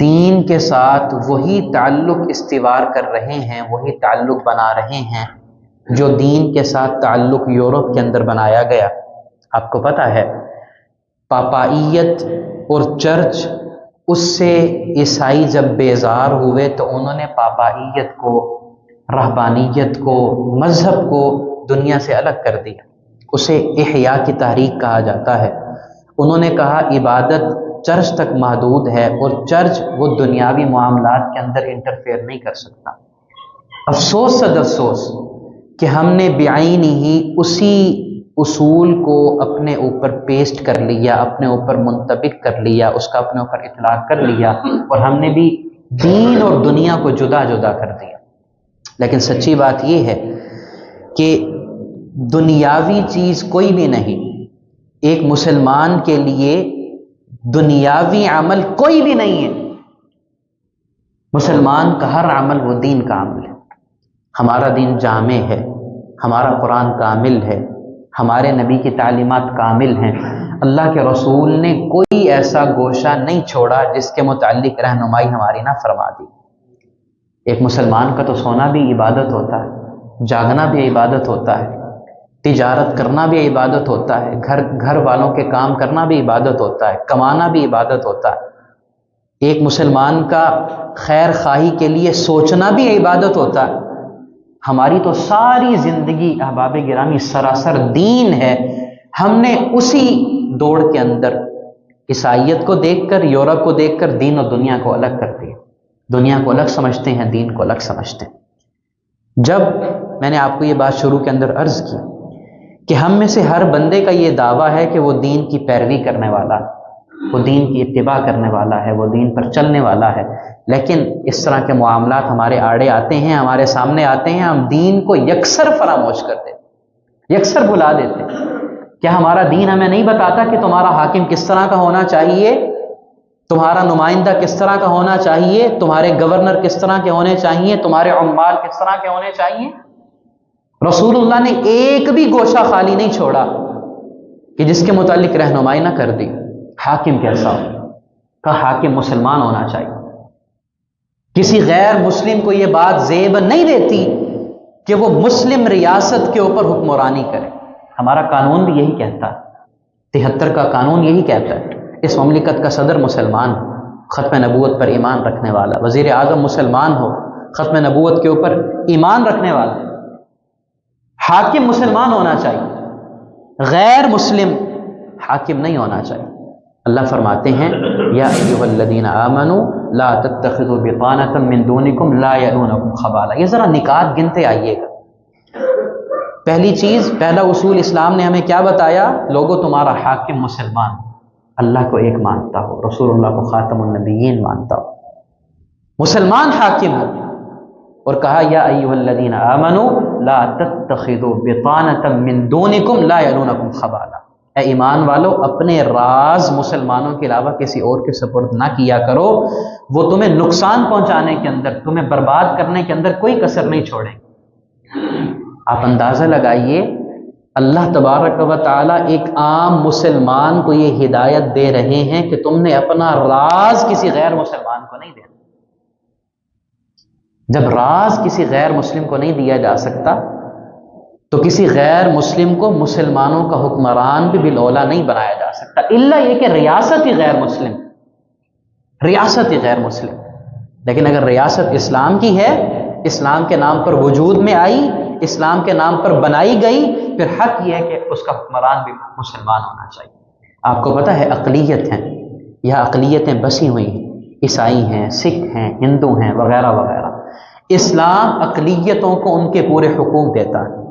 دین کے ساتھ وہی تعلق استوار کر رہے ہیں، وہی تعلق بنا رہے ہیں جو دین کے ساتھ تعلق یورپ کے اندر بنایا گیا۔ آپ کو پتہ ہے پاپائیت اور چرچ، اس سے عیسائی جب بیزار ہوئے تو انہوں نے پاپائیت کو، رہبانیت کو، مذہب کو دنیا سے الگ کر دیا۔ اسے احیاء کی تحریک کہا جاتا ہے۔ انہوں نے کہا عبادت چرچ تک محدود ہے اور چرچ وہ دنیاوی معاملات کے اندر انٹرفیئر نہیں کر سکتا۔ افسوس صد افسوس کہ ہم نے بعینی ہی اسی اصول کو اپنے اوپر پیسٹ کر لیا، اپنے اوپر منطبق کر لیا، اس کا اپنے اوپر اطلاق کر لیا، اور ہم نے بھی دین اور دنیا کو جدا جدا کر دیا۔ لیکن سچی بات یہ ہے کہ دنیاوی چیز کوئی بھی نہیں، ایک مسلمان کے لیے دنیاوی عمل کوئی بھی نہیں ہے۔ مسلمان کا ہر عمل وہ دین کا عمل ہے۔ ہمارا دین جامع ہے، ہمارا قرآن کامل ہے، ہمارے نبی کی تعلیمات کامل ہیں۔ اللہ کے رسول نے کوئی ایسا گوشہ نہیں چھوڑا جس کے متعلق رہنمائی ہماری نہ فرما دی۔ ایک مسلمان کا تو سونا بھی عبادت ہوتا ہے، جاگنا بھی عبادت ہوتا ہے، تجارت کرنا بھی عبادت ہوتا ہے، گھر والوں کے کام کرنا بھی عبادت ہوتا ہے، کمانا بھی عبادت ہوتا ہے۔ ایک مسلمان کا خیر خواہی کے لیے سوچنا بھی عبادت ہوتا ہے۔ ہماری تو ساری زندگی احباب گرامی سراسر دین ہے۔ ہم نے اسی دوڑ کے اندر عیسائیت کو دیکھ کر، یورپ کو دیکھ کر دین اور دنیا کو الگ کر دیا۔ دنیا کو الگ سمجھتے ہیں، دین کو الگ سمجھتے ہیں۔ جب میں نے آپ کو یہ بات شروع کے اندر عرض کی کہ ہم میں سے ہر بندے کا یہ دعویٰ ہے کہ وہ دین کی پیروی کرنے والا ہے، وہ دین کی اتباع کرنے والا ہے، وہ دین پر چلنے والا ہے، لیکن اس طرح کے معاملات ہمارے آڑے آتے ہیں، ہمارے سامنے آتے ہیں، ہم دین کو یکسر فراموش کر دیتے، یکسر بھلا دیتے ہیں۔ کیا ہمارا دین ہمیں نہیں بتاتا کہ تمہارا حاکم کس طرح کا ہونا چاہیے، تمہارا نمائندہ کس طرح کا ہونا چاہیے، تمہارے گورنر کس طرح کے ہونے چاہیے، تمہارے عمال کس طرح کے ہونے چاہیے؟ رسول اللہ نے ایک بھی گوشہ خالی نہیں چھوڑا کہ جس کے متعلق رہنمائی نہ کر دی۔ حاکم کیسا ہو؟ کہ حاکم مسلمان ہونا چاہیے۔ کسی غیر مسلم کو یہ بات زیب نہیں دیتی کہ وہ مسلم ریاست کے اوپر حکمرانی کرے۔ ہمارا قانون بھی یہی کہتا ہے، 73 کا قانون یہی کہتا ہے۔ اس مملکت کا صدر مسلمان ہو، ختم نبوت پر ایمان رکھنے والا، وزیر اعظم مسلمان ہو، ختم نبوت کے اوپر ایمان رکھنے والا، حاکم مسلمان ہونا چاہیے، غیر مسلم حاکم نہیں ہونا چاہیے۔ اللہ فرماتے ہیں یا ایھا الذین آمنوا لا تتخذوا بطانة من دونکم لا یلونکم خبالا۔ یہ ذرا نکات گنتے آئیے گا۔ پہلی چیز، پہلا اصول اسلام نے ہمیں کیا بتایا؟ لوگو تمہارا حاکم مسلمان اللہ کو ایک مانتا ہو، رسول اللہ کو خاتم النبیین مانتا ہو، مسلمان حاکم ہو، اور کہا یا ایھا الذین آمنوا لا تتخذوا بطانة من دونکم لا یلونکم خبالا۔ اے ایمان والو، اپنے راز مسلمانوں کے علاوہ کسی اور کے سپرد نہ کیا کرو، وہ تمہیں نقصان پہنچانے کے اندر، تمہیں برباد کرنے کے اندر کوئی کسر نہیں چھوڑیں۔ آپ اندازہ لگائیے، اللہ تبارک و تعالیٰ ایک عام مسلمان کو یہ ہدایت دے رہے ہیں کہ تم نے اپنا راز کسی غیر مسلمان کو نہیں دینا۔ جب راز کسی غیر مسلم کو نہیں دیا جا سکتا تو کسی غیر مسلم کو مسلمانوں کا حکمران بھی بالاولیٰ نہیں بنایا جا سکتا، الا یہ کہ ریاست ہی غیر مسلم، ریاست ہی غیر مسلم۔ لیکن اگر ریاست اسلام کی ہے، اسلام کے نام پر وجود میں آئی، اسلام کے نام پر بنائی گئی، پھر حق یہ ہے کہ اس کا حکمران بھی مسلمان ہونا چاہیے۔ آپ کو پتہ ہے اقلیت ہیں، یہ اقلیتیں بسی ہوئی ہیں، عیسائی ہیں، سکھ ہیں، ہندو ہیں، وغیرہ وغیرہ۔ اسلام اقلیتوں کو ان کے پورے حقوق دیتا ہے۔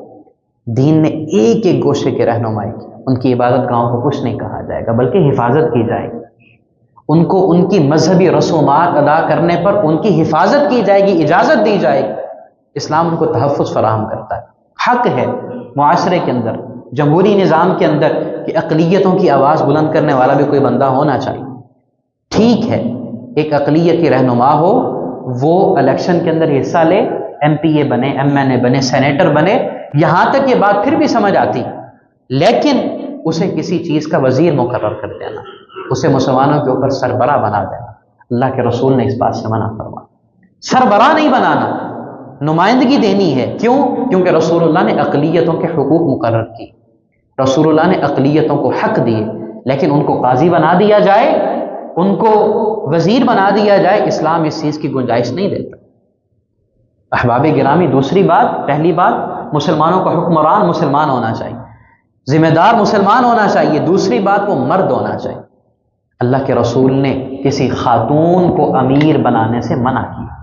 دین نے ایک ایک گوشے کے رہنمائی کی، ان کی عبادت گاہوں کو کچھ نہیں کہا جائے گا بلکہ حفاظت کی جائے گی، ان کو ان کی مذہبی رسومات ادا کرنے پر ان کی حفاظت کی جائے گی، اجازت دی جائے گی۔ اسلام ان کو تحفظ فراہم کرتا ہے۔ حق ہے معاشرے کے اندر، جمہوری نظام کے اندر، کہ اقلیتوں کی آواز بلند کرنے والا بھی کوئی بندہ ہونا چاہیے۔ ٹھیک ہے، ایک اقلیت کی رہنما ہو، وہ الیکشن کے اندر حصہ لے، ایم پی اے بنے، ایم این اے بنے، سینیٹر بنے، یہاں تک یہ بات پھر بھی سمجھ آتی، لیکن اسے کسی چیز کا وزیر مقرر کر دینا، اسے مسلمانوں کے اوپر سربراہ بنا دینا، اللہ کے رسول نے اس بات سے منع فرمایا. سربراہ نہیں بنانا، نمائندگی دینی ہے. کیوں؟ کیونکہ رسول اللہ نے اقلیتوں کے حقوق مقرر کی، رسول اللہ نے اقلیتوں کو حق دیے، لیکن ان کو قاضی بنا دیا جائے، ان کو وزیر بنا دیا جائے، اسلام اس چیز کی گنجائش نہیں دیتا. احباب گرامی، دوسری بات، پہلی بات مسلمانوں کا حکمران مسلمان ہونا چاہیے، ذمہ دار مسلمان ہونا چاہیے. دوسری بات وہ مرد ہونا چاہیے. اللہ کے رسول نے کسی خاتون کو امیر بنانے سے منع کیا.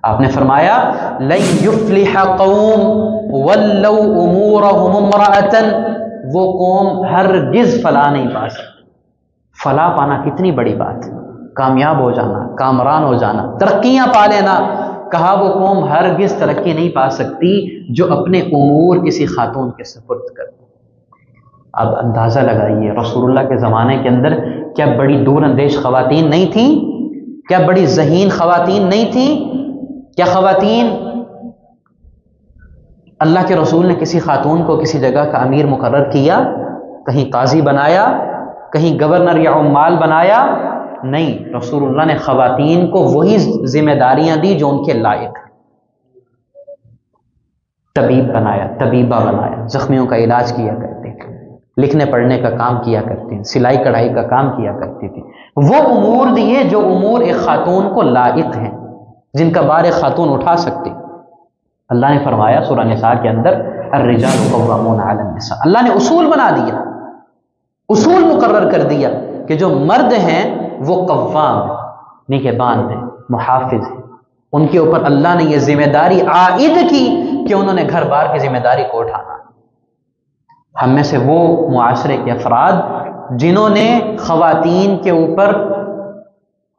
آپ نے فرمایا لن یفلح قوم ولوا امورهم امرأة، وہ قوم ہرگز فلاح نہیں پا سکتی. فلاح پانا کتنی بڑی بات، کامیاب ہو جانا، کامران ہو جانا، ترقیاں پا لینا. کہا وہ قوم ہرگز ترقی نہیں پا سکتی جو اپنے امور کسی خاتون کے سپرد کر. اب اندازہ لگائیے رسول اللہ کے زمانے کے اندر کیا بڑی دور اندیش خواتین نہیں تھیں؟ کیا بڑی ذہین خواتین نہیں تھیں؟ کیا خواتین اللہ کے رسول نے کسی خاتون کو کسی جگہ کا امیر مقرر کیا، کہیں قاضی بنایا، کہیں گورنر یا عمال بنایا؟ نہیں، رسول اللہ نے خواتین کو وہی ذمہ داریاں دی جو ان کے لائق ہیں. طبیب بنایا، طبیبہ بنایا، زخمیوں کا علاج کیا کرتے تھے، لکھنے پڑھنے کا کام کیا کرتے ہیں، سلائی کڑھائی کا کام کیا کرتی تھی. وہ امور دیے جو امور ایک خاتون کو لائق ہیں، جن کا بار ایک خاتون اٹھا سکتی. اللہ نے فرمایا سورہ نساء کے اندر الرجال قوامون علی النساء. اللہ نے اصول بنا دیا، اصول مقرر کر دیا کہ جو مرد ہیں وہ قوام ہیں، نگہبان ہیں، محافظ ہیں. ان کے اوپر اللہ نے یہ ذمہ داری عائد کی کہ انہوں نے گھر بار کی ذمہ داری کو اٹھانا. ہم میں سے وہ معاشرے کے افراد جنہوں نے خواتین کے اوپر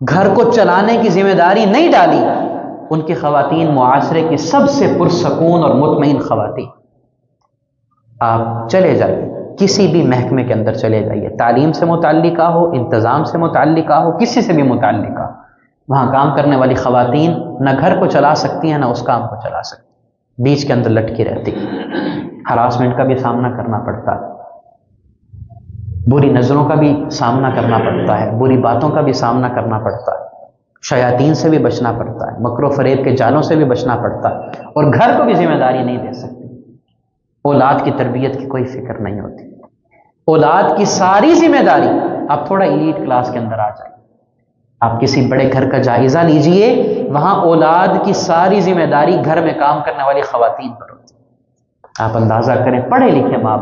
گھر کو چلانے کی ذمہ داری نہیں ڈالی، ان کی خواتین معاشرے کی سب سے پرسکون اور مطمئن خواتین. آپ چلے جائیے کسی بھی محکمے کے اندر چلے جائیے، تعلیم سے متعلقہ ہو، انتظام سے متعلقہ ہو، کسی سے بھی متعلقہ ہو، وہاں کام کرنے والی خواتین نہ گھر کو چلا سکتی ہیں نہ اس کام کو چلا سکتی، بیچ کے اندر لٹکی رہتی. ہراسمنٹ کا بھی سامنا کرنا پڑتا ہے، بری نظروں کا بھی سامنا کرنا پڑتا ہے، بری باتوں کا بھی سامنا کرنا پڑتا ہے، شیاطین سے بھی بچنا پڑتا ہے، مکر و فریب کے جالوں سے بھی بچنا پڑتا ہے، اور گھر کو بھی ذمہ داری نہیں دے سکتی. اولاد کی تربیت کی کوئی فکر نہیں ہوتی، اولاد کی ساری ذمہ داری. آپ تھوڑا ایلیٹ کلاس کے اندر آ جائیں، آپ کسی بڑے گھر کا جائزہ لیجئے، وہاں اولاد کی ساری ذمہ داری گھر میں کام کرنے والی خواتین پر ہوتی. آپ اندازہ کریں، پڑھے لکھے ماں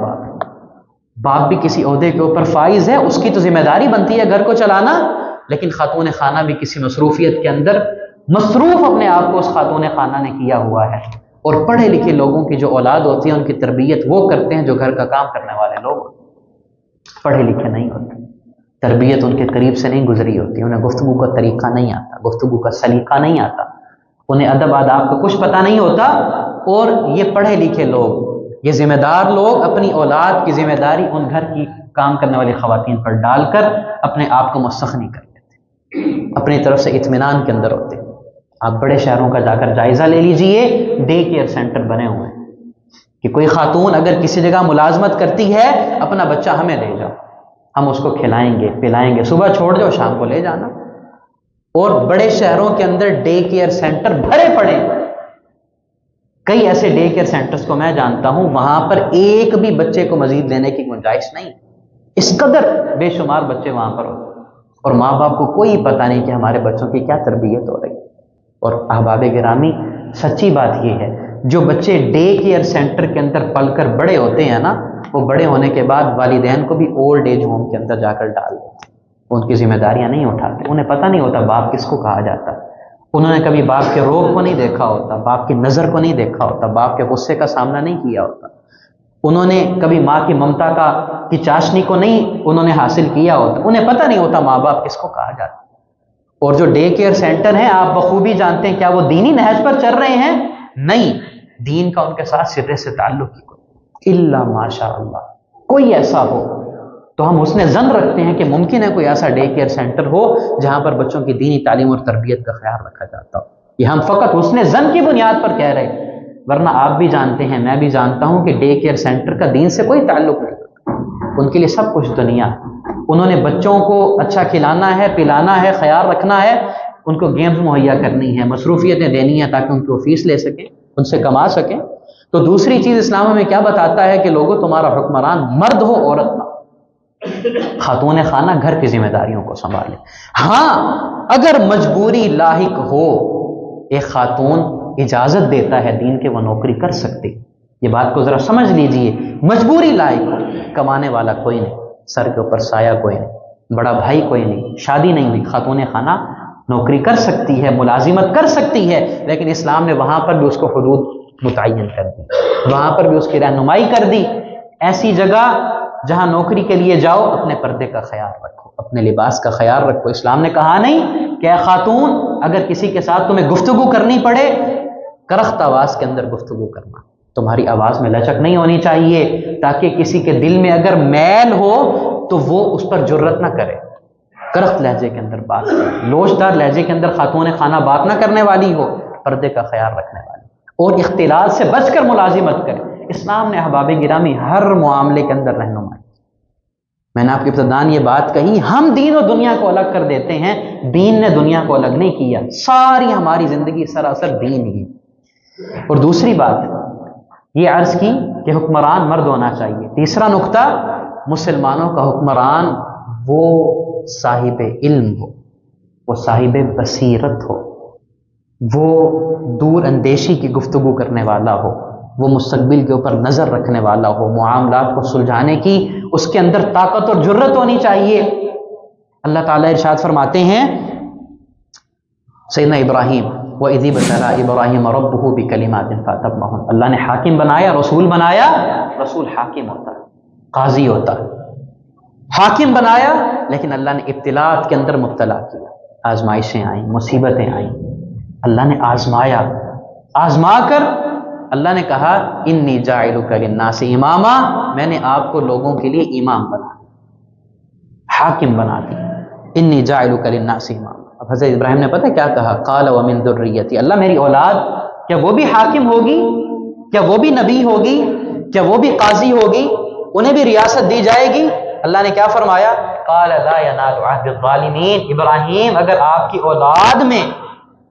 باپ بھی کسی عہدے کے اوپر فائز ہے، اس کی تو ذمہ داری بنتی ہے گھر کو چلانا، لیکن خاتون خانہ بھی کسی مصروفیت کے اندر مصروف اپنے آپ کو اس خاتون خانہ نے کیا ہوا ہے. اور پڑھے لکھے لوگوں کی جو اولاد ہوتی ہے ان کی تربیت وہ کرتے ہیں جو گھر کا کام کرنے والے لوگ پڑھے لکھے نہیں ہوتے، تربیت ان کے قریب سے نہیں گزری ہوتی، انہیں گفتگو کا طریقہ نہیں آتا، گفتگو کا سلیقہ نہیں آتا، انہیں ادب آداب کا کچھ پتہ نہیں ہوتا. اور یہ پڑھے لکھے لوگ، یہ ذمہ دار لوگ اپنی اولاد کی ذمہ داری ان گھر کی کام کرنے والی خواتین پر ڈال کر اپنے آپ کو مستغنی کر لیتے، اپنی طرف سے اطمینان کے اندر ہوتے. آپ بڑے شہروں کا جا کر جائزہ لے لیجئے، ڈے کیئر سینٹر بنے ہوئے ہیں کہ کوئی خاتون اگر کسی جگہ ملازمت کرتی ہے، اپنا بچہ ہمیں دے جاؤ، ہم اس کو کھلائیں گے پلائیں گے، صبح چھوڑ جاؤ شام کو لے جانا. اور بڑے شہروں کے اندر ڈے کیئر سینٹر بھرے پڑے. کئی ایسے ڈے کیئر سینٹرز کو میں جانتا ہوں، وہاں پر ایک بھی بچے کو مزید لینے کی گنجائش نہیں، اس قدر بے شمار بچے وہاں پر ہوتے، اور ماں باپ کو کوئی پتہ نہیں کہ ہمارے بچوں کی کیا تربیت ہو رہی. اور احباب گرامی، سچی بات یہ ہے، جو بچے ڈے کیئر سینٹر کے اندر پل کر بڑے ہوتے ہیں نا، وہ بڑے ہونے کے بعد والدین کو بھی اولڈ ایج ہوم کے اندر جا کر ڈال دیتے، ان کی ذمہ داریاں نہیں اٹھاتے. انہیں پتہ نہیں ہوتا باپ کس کو کہا جاتا ہے، انہوں نے کبھی باپ کے روب کو نہیں دیکھا ہوتا، باپ کی نظر کو نہیں دیکھا ہوتا، باپ کے غصے کا سامنا نہیں کیا ہوتا، انہوں نے کبھی ماں کی ممتا کی چاشنی کو نہیں انہوں نے حاصل کیا ہوتا، انہیں پتہ نہیں ہوتا ماں باپ کس کو کہا جاتا. اور جو ڈے کیئر سینٹر ہیں، آپ بخوبی جانتے ہیں کیا وہ دینی نہج پر چل رہے ہیں؟ نہیں، دین کا ان کے ساتھ سرے سے تعلق ہی کوئی، الا ماشاء اللہ کوئی ایسا ہو تو ہم حسن ظن رکھتے ہیں کہ ممکن ہے کوئی ایسا ڈے کیئر سینٹر ہو جہاں پر بچوں کی دینی تعلیم اور تربیت کا خیال رکھا جاتا ہو. یہ ہم فقط حسن ظن کی بنیاد پر کہہ رہے ہیں، ورنہ آپ بھی جانتے ہیں، میں بھی جانتا ہوں کہ ڈے کیئر سینٹر کا دین سے کوئی تعلق نہیں، ان کے لیے سب کچھ دنیا. انہوں نے بچوں کو اچھا کھلانا ہے، پلانا ہے، خیال رکھنا ہے، ان کو گیمز مہیا کرنی ہے، مصروفیتیں دینی ہیں تاکہ ان کی وہ فیس لے سکیں، ان سے کما سکیں۔ تو دوسری چیز اسلام ہمیں کیا بتاتا ہے کہ لوگوں تمہارا حکمران مرد ہو عورت نہ، خاتون خانہ گھر کی ذمہ داریوں کو سنبھالے۔ ہاں اگر مجبوری لاحق ہو، ایک خاتون اجازت دیتا ہے دین کے وہ نوکری کر سکتی، یہ بات کو ذرا سمجھ لیجئے، مجبوری لاحق ہو، کمانے والا کوئی نہیں، سر کے اوپر سایہ کوئی نہیں، بڑا بھائی کوئی نہیں، شادی نہیں ہوئی، خاتون خانہ نوکری کر سکتی ہے، ملازمت کر سکتی ہے، لیکن اسلام نے وہاں پر بھی اس کو حدود متعین کر دی، وہاں پر بھی اس کی رہنمائی کر دی۔ ایسی جگہ جہاں نوکری کے لیے جاؤ اپنے پردے کا خیال رکھو، اپنے لباس کا خیال رکھو۔ اسلام نے کہا نہیں کہ اے خاتون اگر کسی کے ساتھ تمہیں گفتگو کرنی پڑے کرخت آواز کے اندر گفتگو کرنا، تمہاری آواز میں لچک نہیں ہونی چاہیے تاکہ کسی کے دل میں اگر میل ہو تو وہ اس پر جرت نہ کرے، کرخت لہجے کے اندر بات کرے، لوچدار لہجے کے اندر خاتون خانہ بات نہ کرنے والی ہو، پردے کا خیال رکھنے والی، اور اختلاط سے بچ کر ملازمت کرے۔ اسلام نے احباب گرامی ہر معاملے کے اندر رہنمائی۔ میں نے آپ کی ابتداءً یہ بات کہی، ہم دین و دنیا کو الگ کر دیتے ہیں، دین نے دنیا کو الگ نہیں کیا، ساری ہماری زندگی سراسر دین ہی۔ اور دوسری بات یہ عرض کی کہ حکمران مرد ہونا چاہیے۔ تیسرا نقطہ، مسلمانوں کا حکمران وہ صاحب علم ہو، وہ صاحب بصیرت ہو، وہ دور اندیشی کی گفتگو کرنے والا ہو، وہ مستقبل کے اوپر نظر رکھنے والا ہو، معاملات کو سلجھانے کی اس کے اندر طاقت اور جرت ہونی چاہیے۔ اللہ تعالیٰ ارشاد فرماتے ہیں سیدنا ابراہیم، وَإِذِ ابْتَلَىٰ إِبْرَاهِيمَ رَبُّهُ بِكَلِمَاتٍ فَأَتَمَّهُنَّ، اللہ نے حاکم بنایا، رسول بنایا، رسول حاکم ہوتا ہے، قاضی ہوتا ہے، حاکم بنایا، لیکن اللہ نے ابتلاءات کے اندر مبتلا کیا، آزمائشیں آئیں، مصیبتیں آئیں، اللہ نے آزمایا، آزما کر اللہ نے کہا انی جاعلک للناس اماما، میں نے آپ کو لوگوں کے لیے امام بنا دیا، حاکم بنا دیا، انی جاعلک للناس اماما۔ اب حضرت ابراہیم نے پتہ کیا کہا؟ قال ومن ذریتی، اللہ میری اولاد کیا وہ بھی حاکم ہوگی؟ کیا وہ بھی نبی ہوگی؟ کیا وہ بھی قاضی ہوگی؟ انہیں بھی ریاست دی جائے گی؟ اللہ نے کیا فرمایا؟ قال لا ینال عہد الظالمین، ابراہیم اگر آپ کی اولاد میں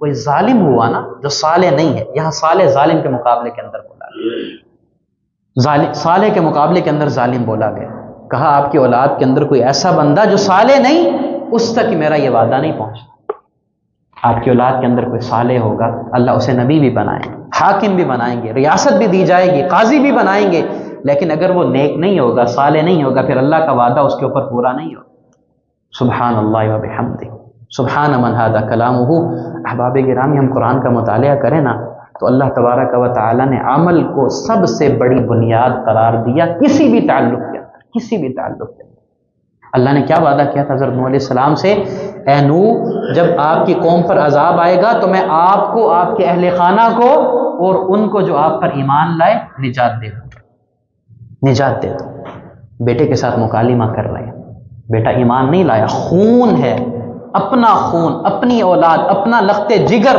کوئی ظالم ہوا نا جو صالح نہیں ہے، یہاں صالح ظالم کے مقابلے کے اندر بولا گیا، صالح کے مقابلے کے اندر ظالم بولا گیا، کہا آپ کی اولاد کے اندر کوئی ایسا بندہ جو صالح نہیں، اس تک میرا یہ وعدہ نہیں پہنچا۔ آپ کی اولاد کے اندر کوئی صالح ہوگا، اللہ اسے نبی بھی بنائیں گے، حاکم بھی بنائیں گے، ریاست بھی دی جائے گی، قاضی بھی بنائیں گے، لیکن اگر وہ نیک نہیں ہوگا، صالح نہیں ہوگا، پھر اللہ کا وعدہ اس کے اوپر پورا نہیں ہوگا۔ سبحان اللہ و بحمدہ، سبحان من ھذا کلامہ۔ احباب گرامی، ہم قرآن کا مطالعہ کریں نا تو اللہ تبارک و تعالیٰ نے عمل کو سب سے بڑی بنیاد قرار دیا، کسی بھی تعلق کے اندر، کسی بھی تعلق کے اندر۔ اللہ نے کیا وعدہ کیا تھا حضرت نوح علیہ السلام سے؟ اے نوح جب آپ کی قوم پر عذاب آئے گا تو میں آپ کو، آپ کے اہل خانہ کو اور ان کو جو آپ پر ایمان لائے نجات دے دوں، نجات دے دوں۔ بیٹے کے ساتھ مکالمہ کر رہے ہیں، بیٹا ایمان نہیں لایا، خون ہے، اپنا خون، اپنی اولاد، اپنا لخت جگر،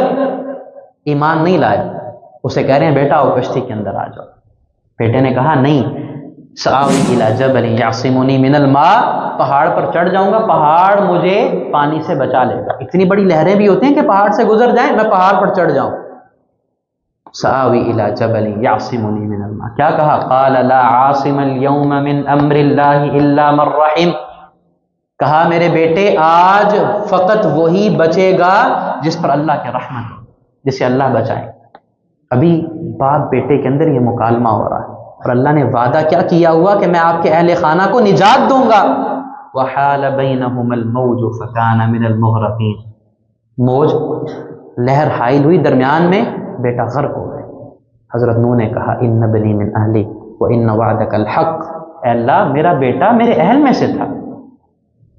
ایمان نہیں لایا، اسے کہہ رہے ہیں بیٹا آؤ کشتی کے اندر آ جاؤ۔ بیٹے نے کہا نہیں، سآوی الی جبل یعصمنی من الماء، پہاڑ پر چڑھ جاؤں گا، پہاڑ مجھے پانی سے بچا لے گا۔ اتنی بڑی لہریں بھی ہوتی ہیں کہ پہاڑ سے گزر جائیں، میں پہاڑ پر چڑھ جاؤں۔ سآوی الی جبل یعصمنی من الماء، کیا کہا؟ قال لا عاصم اليوم من امر اللہ الا من رحم، کہا میرے بیٹے آج فقط وہی بچے گا جس پر اللہ کے رحمت ہو، جسے اللہ بچائے۔ ابھی باپ بیٹے کے اندر یہ مکالمہ ہو رہا ہے، اور اللہ نے وعدہ کیا کیا ہوا کہ میں آپ کے اہل خانہ کو نجات دوں گا۔ وحال بینہم الموج فکان من المغرقین، موج، لہر حائل ہوئی درمیان میں، بیٹا غرق ہو گئے۔ حضرت نوح نے کہا ان ابنی من اہلی وان وعدک الحق، اے اللہ میرا بیٹا میرے اہل میں سے تھا،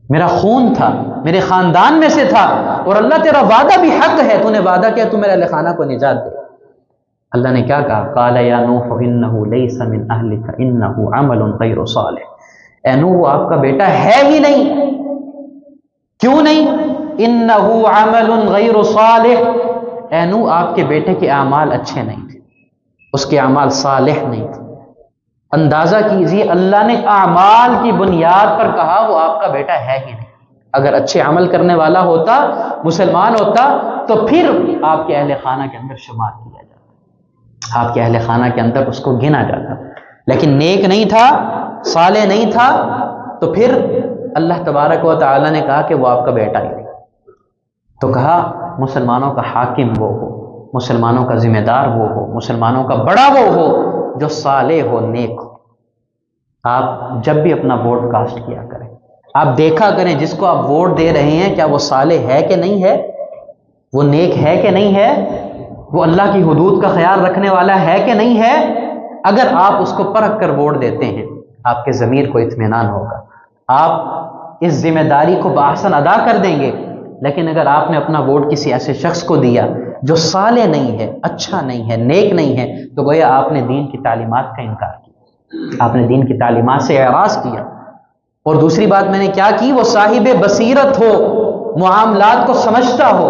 میرا خون تھا، میرے خاندان میں سے تھا، اور اللہ تیرا وعدہ بھی حق ہے، تو نے وعدہ کیا تو میرے اہل خانہ کو نجات دے۔ اللہ نے کیا کہا؟ قال یا نوح انہ لیس من اہلک انہ عمل غیر صالح، اے نوح وہ آپ کا بیٹا ہے ہی نہیں۔ کیوں نہیں؟ انہ عمل غیر صالح، اے نوح آپ کے بیٹے کے اعمال اچھے نہیں تھے، اس کے اعمال صالح نہیں تھے۔ اندازہ کیجیے اللہ نے اعمال کی بنیاد پر کہا وہ آپ کا بیٹا ہے ہی نہیں. اگر اچھے عمل کرنے والا ہوتا، مسلمان ہوتا، تو پھر آپ کے اہل خانہ کے اندر شمار کیا جاتا، آپ کے اہل خانہ کے اندر اس کو گنا جاتا. لیکن نیک نہیں تھا، صالح نہیں تھا، تو پھر اللہ تبارک و تعالی نے کہا کہ وہ آپ کا بیٹا ہی نہیں. تو کہا مسلمانوں کا حاکم وہ ہو، مسلمانوں کا ذمہ دار وہ ہو، مسلمانوں کا بڑا وہ ہو جو صالح ہو، نیک ہو. آپ جب بھی اپنا ووٹ کاسٹ کیا کریں، آپ دیکھا کریں جس کو آپ ووٹ دے رہے ہیں کیا وہ صالح ہے کہ نہیں ہے، وہ نیک ہے کہ نہیں ہے، وہ اللہ کی حدود کا خیال رکھنے والا ہے کہ نہیں ہے. اگر آپ اس کو پرکھ کر ووٹ دیتے ہیں، آپ کے ضمیر کو اطمینان ہوگا، آپ اس ذمہ داری کو بآحسن ادا کر دیں گے. لیکن اگر آپ نے اپنا ووٹ کسی ایسے شخص کو دیا جو صالح نہیں ہے، اچھا نہیں ہے، نیک نہیں ہے، تو گویا آپ نے دین کی تعلیمات کا انکار کیا، آپ نے دین کی تعلیمات سے اعراض کیا. اور دوسری بات میں نے کیا کی، وہ صاحب بصیرت ہو، معاملات کو سمجھتا ہو.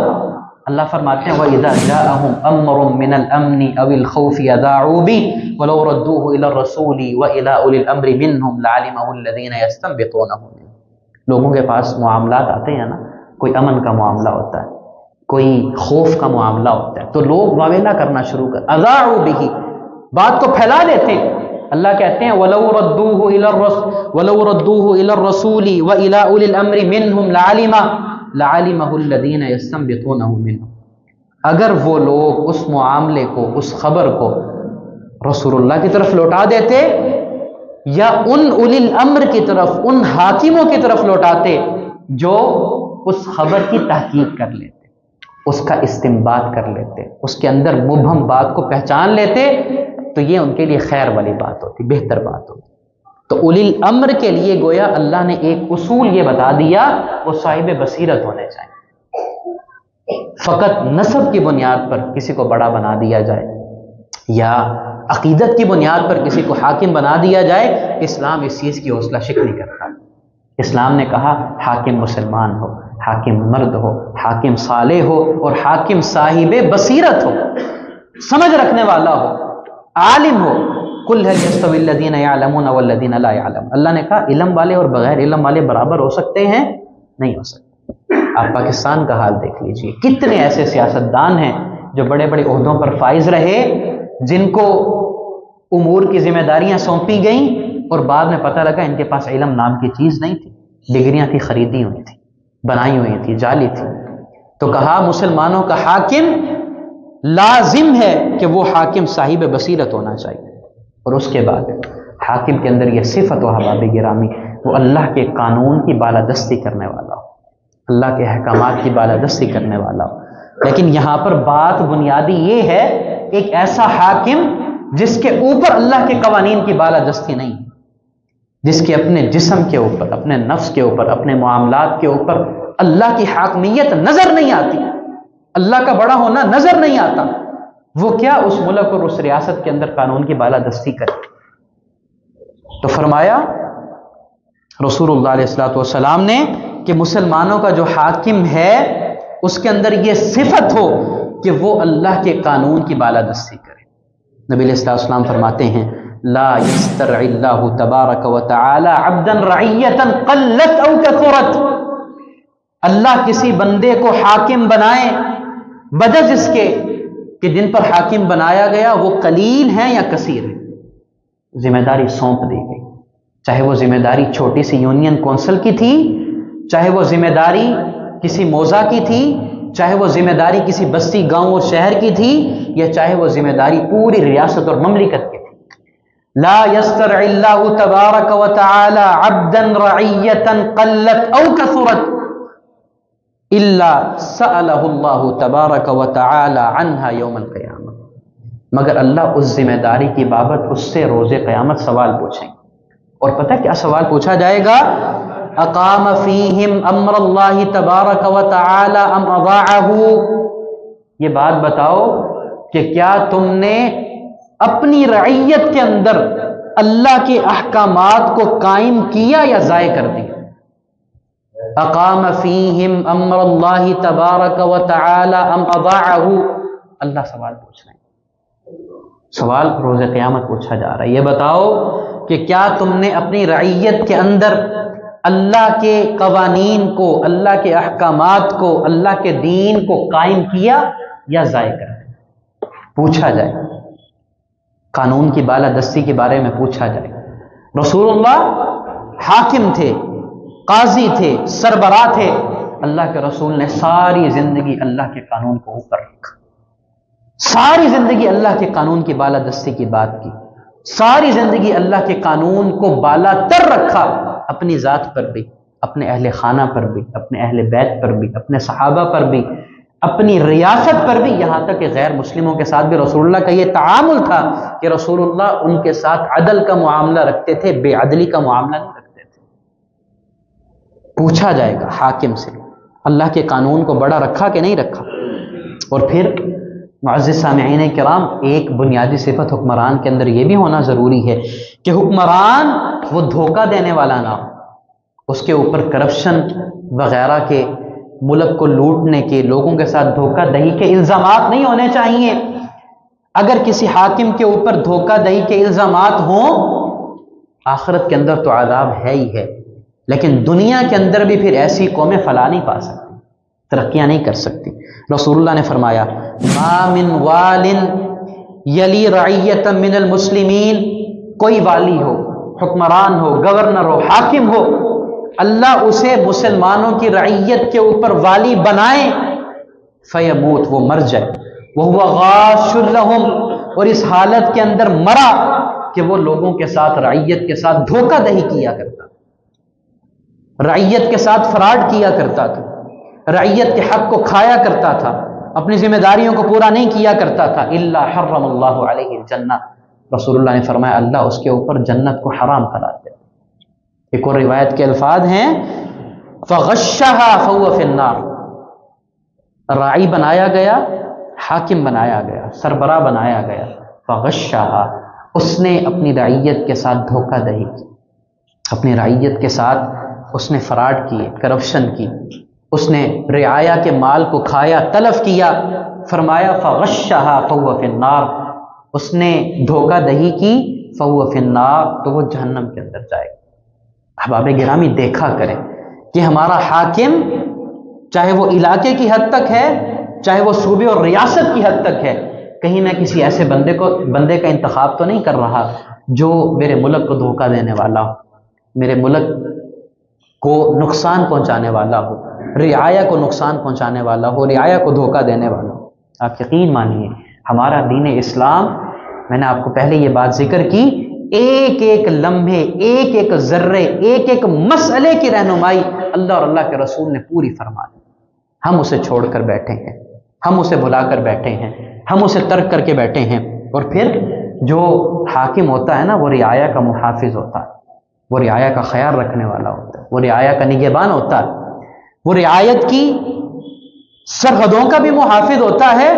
اللہ فرماتے ہیں وَإِذَا جَاءَهُمْ أَمْرٌ مِّنَ الْأَمْنِ أَوِ الْخَوْفِ أَذَاعُوا بِهِ وَلَوْ رَدُّوهُ إِلَى الرَّسُولِ وَإِلَى أُولِي الْأَمْرِ مِنْهُمْ لَعَلِمَهُ الَّذِينَ يَسْتَنبِطُونَهُ مِنْهُمْ. لوگوں کے پاس معاملات آتے ہیں نا، کوئی امن کا معاملہ ہوتا ہے، کوئی خوف کا معاملہ ہوتا ہے، تو لوگ واویلا کرنا شروع کر اذاعوا به، بات کو پھیلا دیتے. اللہ کہتے ہیں وَلَوْ رَدُّوهُ إِلَى الرَّسُولِ وَإِلَى أُولِي الْأَمْرِ مِنْهُمْ لَعَلِمَهُ الَّذِينَ يَسْتَنبِطُونَهُ مِنْهُمْ. اگر وہ لوگ اس معاملے کو، اس خبر کو رسول اللہ کی طرف لوٹا دیتے یا ان اولی الامر کی طرف، ان حاکموں کی طرف لوٹاتے جو اس خبر کی تحقیق کر لیتے، اس کا استنباط کر لیتے، اس کے اندر مبہم بات کو پہچان لیتے، تو یہ ان کے لیے خیر والی بات ہوتی، بہتر بات ہوتی. تو اولی الامر کے لیے گویا اللہ نے ایک اصول یہ بتا دیا، وہ صاحب بصیرت ہونے چاہیے. فقط نسب کی بنیاد پر کسی کو بڑا بنا دیا جائے یا عقیدت کی بنیاد پر کسی کو حاکم بنا دیا جائے، اسلام اس چیز کی حوصلہ شک نہیں کرتا. اسلام نے کہا حاکم مسلمان ہو، حاکم مرد ہو، حاکم صالح ہو، اور حاکم صاحب بصیرت ہو، سمجھ رکھنے والا ہو، عالم ہو. قل هل يستوي الذين يعلمون والذين لا يعلمون. اللہ نے کہا علم والے اور بغیر علم والے برابر ہو سکتے ہیں؟ نہیں ہو سکتے. آپ پاکستان کا حال دیکھ لیجئے، کتنے ایسے سیاستدان ہیں جو بڑے بڑے عہدوں پر فائز رہے، جن کو امور کی ذمہ داریاں سونپی گئیں اور بعد میں پتہ لگا ان کے پاس علم نام کی چیز نہیں تھی، ڈگریاں تھی خریدی ہوئی تھی، بنائی ہوئی تھی، جعلی تھی. تو کہا مسلمانوں کا حاکم لازم ہے کہ وہ حاکم صاحب بصیرت ہونا چاہیے. اور اس کے بعد حاکم کے اندر یہ صفت و احباب گرامی، وہ اللہ کے قانون کی بالادستی کرنے والا ہو، اللہ کے احکامات کی بالادستی کرنے والا ہو. لیکن یہاں پر بات بنیادی یہ ہے، ایک ایسا حاکم جس کے اوپر اللہ کے قوانین کی بالادستی نہیں، جس کے اپنے جسم کے اوپر، اپنے نفس کے اوپر، اپنے معاملات کے اوپر اللہ کی حاکمیت نظر نہیں آتی، اللہ کا بڑا ہونا نظر نہیں آتا، وہ کیا اس ملک اور اس ریاست کے اندر قانون کی بالادستی کرے. تو فرمایا رسول اللہ علیہ الصلوۃ والسلام نے کہ مسلمانوں کا جو حاکم ہے اس کے اندر یہ صفت ہو کہ وہ اللہ کے قانون کی بالادستی کرے. نبی علیہ الصلوۃ والسلام فرماتے ہیں لا یسترع اللہ تبارک و تعالی عبدا رعیتا قلت او کثرت. اللہ کسی بندے کو حاکم بنائے بجز اس کے کہ جن پر حاکم بنایا گیا وہ قلیل ہیں یا کثیر ہیں. ذمہ داری سونپ دی گئی، چاہے وہ ذمہ داری چھوٹی سی یونین کونسل کی تھی، چاہے وہ ذمہ داری کسی موضع کی تھی، چاہے وہ ذمہ داری کسی بستی گاؤں اور شہر کی تھی، یا چاہے وہ ذمہ داری پوری ریاست اور مملکت کی تھی. لا یسترع اللہ تبارک و تعالی عبدا رعیتا قلت او کثرت الا سألہ اللہ تبارک و تعالی عنہا یوم القیامہ. مگر اللہ اس ذمہ داری کی بابت اس سے روز قیامت سوال پوچھیں گے. اور پتہ کیا سوال پوچھا جائے گا؟ اقام فیہم امر اللہ تبارک و تعالی ام اضاعہ. یہ بات بتاؤ کہ کیا تم نے اپنی رعیت کے اندر اللہ کے احکامات کو قائم کیا یا ضائع کر دیا؟ اقام فیہم امر اللہ تبارک و تعالی ام اضاعہ. اللہ سوال پوچھ رہے ہیں. سوال روز قیامت پوچھا جا رہا ہے، یہ بتاؤ کہ کیا تم نے اپنی رعیت کے اندر اللہ کے قوانین کو، اللہ کے احکامات کو، اللہ کے دین کو قائم کیا یا ضائع کر دیا؟ پوچھا جائے، قانون کی بالادستی کے بارے میں پوچھا جائے۔ رسول اللہ حاکم تھے، قاضی تھے، سربراہ تھے، اللہ کے رسول نے ساری زندگی اللہ کے قانون کو اوپر رکھا، ساری زندگی اللہ کے قانون کی بالادستی کی بات کی، ساری زندگی اللہ کے قانون کو بالا تر رکھا، اپنی ذات پر بھی، اپنے اہل خانہ پر بھی، اپنے اہل بیت پر بھی، اپنے صحابہ پر بھی، اپنی ریاست پر بھی، یہاں تک کہ غیر مسلموں کے ساتھ بھی رسول اللہ کا یہ تعامل تھا کہ رسول اللہ ان کے ساتھ عدل کا معاملہ رکھتے تھے، بے عدلی کا معاملہ نہیں رکھتے تھے۔ پوچھا جائے گا حاکم سے، اللہ کے قانون کو بڑا رکھا کہ نہیں رکھا؟ اور پھر معزز سامعین کرام، ایک بنیادی صفت حکمران کے اندر یہ بھی ہونا ضروری ہے کہ حکمران وہ دھوکہ دینے والا نہ ہو، اس کے اوپر کرپشن وغیرہ کے، ملک کو لوٹنے کے، لوگوں کے ساتھ دھوکہ دہی کے الزامات نہیں ہونے چاہیے۔ اگر کسی حاکم کے اوپر دھوکہ دہی کے الزامات ہوں، آخرت کے اندر تو عذاب ہے ہی ہے، لیکن دنیا کے اندر بھی پھر ایسی قومیں فلاح نہیں پا سکتی، ترقیاں نہیں کر سکتی۔ رسول اللہ نے فرمایا ما من وال یلی رعیت من المسلمین، کوئی والی ہو، حکمران ہو، گورنر ہو، حاکم ہو، اللہ اسے مسلمانوں کی رعیت کے اوپر والی بنائے، فیموت، وہ مر جائے، وہو غاش لہم، اور اس حالت کے اندر مرا کہ وہ لوگوں کے ساتھ، رعیت کے ساتھ دھوکہ دہی کیا کرتا، رعیت کے ساتھ فراڈ کیا کرتا تھا، رعیت کے حق کو کھایا کرتا تھا، اپنی ذمہ داریوں کو پورا نہیں کیا کرتا تھا، الا حرم اللہ علیہ الجنہ، رسول اللہ نے فرمایا اللہ اس کے اوپر جنت کو حرام قرار دے۔ ایک اور روایت کے الفاظ ہیں فغشها فهو في النار، راعی بنایا گیا، حاکم بنایا گیا، سربراہ بنایا گیا، فغشها، اس نے اپنی رعیت کے ساتھ دھوکہ دہی کی، اپنی رعیت کے ساتھ اس نے فراڈ کیے، کرپشن کی، اس نے رعایا کے مال کو کھایا، تلف کیا، فرمایا فغشها فهو في النار، اس نے دھوکہ دہی کی، فهو في النار، تو وہ جہنم کے اندر جائے گا۔ احباب گرامی، دیکھا کریں کہ ہمارا حاکم چاہے وہ علاقے کی حد تک ہے، چاہے وہ صوبے اور ریاست کی حد تک ہے، کہیں میں کسی ایسے بندے کا انتخاب تو نہیں کر رہا جو میرے ملک کو دھوکہ دینے والا ہو، میرے ملک کو نقصان پہنچانے والا ہو، رعایا کو نقصان پہنچانے والا ہو، رعایا کو دھوکہ دینے والا ہو۔ آپ یقین مانیے ہمارا دین اسلام، میں نے آپ کو پہلے یہ بات ذکر کی، ایک ایک لمحے، ایک ایک ذرے، ایک ایک مسئلے کی رہنمائی اللہ اور اللہ کے رسول نے پوری فرما دی۔ ہم اسے چھوڑ کر بیٹھے ہیں، ہم اسے بھلا کر بیٹھے ہیں، ہم اسے ترک کر کے بیٹھے ہیں۔ اور پھر جو حاکم ہوتا ہے نا، وہ رعایا کا محافظ ہوتا ہے، وہ رعایا کا خیال رکھنے والا ہوتا ہے، وہ رعایا کا نگہبان ہوتا ہے، وہ رعایت کی سرحدوں کا بھی محافظ ہوتا ہے،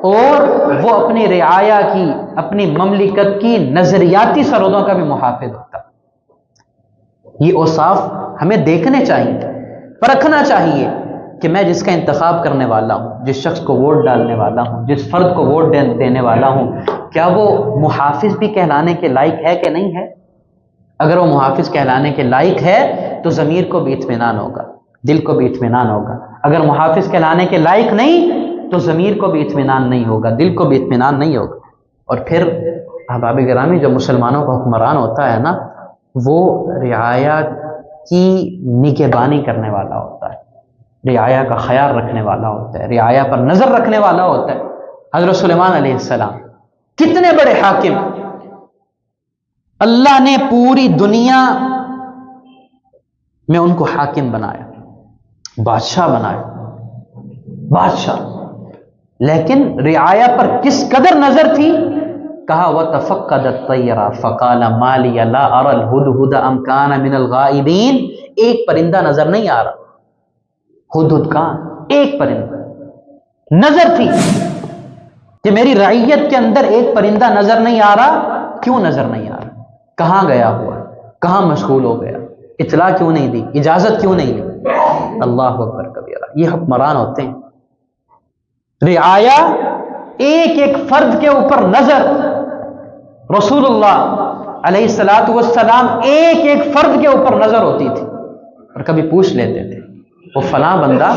اور وہ اپنی رعایا کی، اپنی مملکت کی نظریاتی سرحدوں کا بھی محافظ ہوتا ہے۔ یہ اوصاف ہمیں دیکھنے چاہیے، پرکھنا چاہیے کہ میں جس کا انتخاب کرنے والا ہوں، جس شخص کو ووٹ ڈالنے والا ہوں، جس فرد کو ووٹ دینے والا ہوں، کیا وہ محافظ بھی کہلانے کے لائق ہے کہ نہیں ہے؟ اگر وہ محافظ کہلانے کے لائق ہے تو ضمیر کو بھی اطمینان ہوگا، دل کو بھی اطمینان ہوگا۔ اگر محافظ کہلانے کے لائق نہیں تو ضمیر کو بھی اطمینان نہیں ہوگا، دل کو بھی اطمینان نہیں ہوگا۔ اور پھر احباب گرامی، جو مسلمانوں کا حکمران ہوتا ہے نا، وہ رعایا کی نگہبانی کرنے والا ہوتا ہے، رعایا کا خیال رکھنے والا ہوتا ہے، رعایا پر نظر رکھنے والا ہوتا ہے۔ حضرت سلیمان علیہ السلام کتنے بڑے حاکم، اللہ نے پوری دنیا میں ان کو حاکم بنایا، بادشاہ بنایا، بادشاہ، لیکن رعایا پر کس قدر نظر تھی؟ کہا وَتَفَقَّدَ الطَّيْرَ فَقَالَ مَا لِيَ لَا أَرَى الْهُدْهُدَ أَمْ كَانَ مِنَ الْغَائِبِينَ، ایک پرندہ نظر نہیں آ رہا، ہدہد کہاں؟ ایک پرندہ نظر تھی کہ میری رعیت کے اندر ایک پرندہ نظر نہیں آ رہا۔ کیوں نظر نہیں آ رہا؟ کہاں گیا ہوا، کہاں مشغول ہو گیا، اطلاع کیوں نہیں دی، اجازت کیوں نہیں دی؟ اللہ اکبر کبیرہ، یہ حکمران ہوتے ہیں۔ رعایا ایک ایک فرد کے اوپر نظر، رسول اللہ علیہ الصلوۃ والسلام ایک ایک فرد کے اوپر نظر ہوتی تھی اور کبھی پوچھ لیتے تھے وہ فلاں بندہ